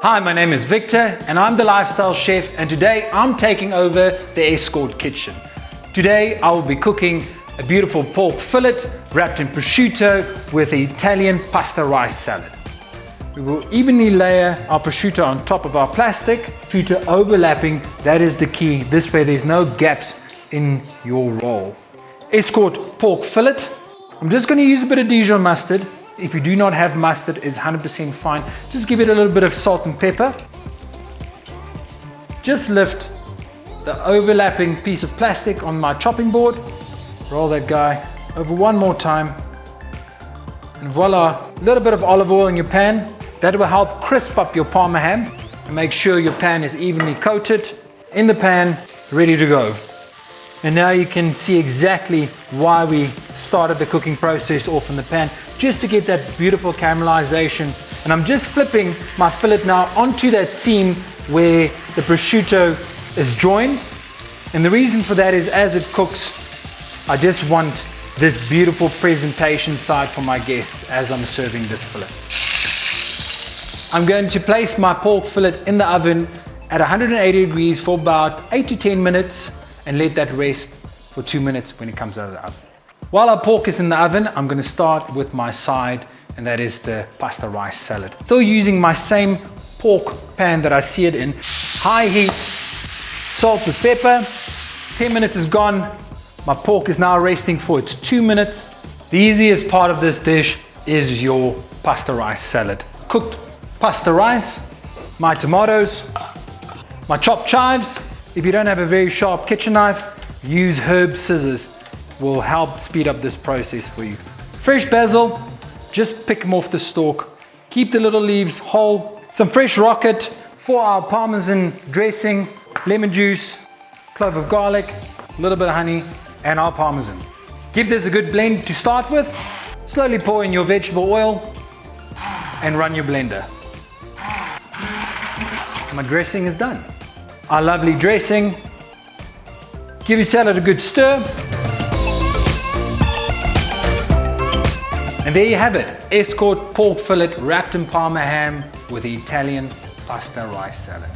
Hi, my name is Victor and I'm the lifestyle chef, and today I'm taking over the Eskort Kitchen. Today I will be cooking a beautiful pork fillet wrapped in prosciutto with the Italian pasta rice salad. We will evenly layer our prosciutto on top of our plastic. Prosciutto overlapping, that is the key. This way there's no gaps in your roll. Eskort pork fillet. I'm just going to use a bit of Dijon mustard. If you do not have mustard, it's 100% fine. Just give it a little bit of salt and pepper. Just lift the overlapping piece of plastic on my chopping board. Roll that guy over one more time. And voila, a little bit of olive oil in your pan. That will help crisp up your Parma ham and make sure your pan is evenly coated. In the pan, ready to go. And now you can see exactly why we started the cooking process off in the pan, just to get that beautiful caramelization. And I'm just flipping my fillet now onto that seam where the prosciutto is joined. And the reason for that is as it cooks, I just want this beautiful presentation side for my guests as I'm serving this fillet. I'm going to place my pork fillet in the oven at 180 degrees for about 8 to 10 minutes and let that rest for 2 minutes when it comes out of the oven. While our pork is in the oven, I'm going to start with my side, and that is the pasta rice salad. Still using my same pork pan that I seared in. High heat, salt with pepper. 10 minutes is gone. My pork is now resting for its 2 minutes. The easiest part of this dish is your pasta rice salad. Cooked pasta rice, my tomatoes, my chopped chives. If you don't have a very sharp kitchen knife, use herb scissors. Will help speed up this process for you. Fresh basil, just pick them off the stalk. Keep the little leaves whole. Some fresh rocket for our Parmesan dressing, lemon juice, clove of garlic, a little bit of honey, and our Parmesan. Give this a good blend to start with. Slowly pour in your vegetable oil and run your blender. My dressing is done. Our lovely dressing. Give your salad a good stir. And there you have it, Eskort pork fillet wrapped in Parma ham with the Italian pasta rice salad.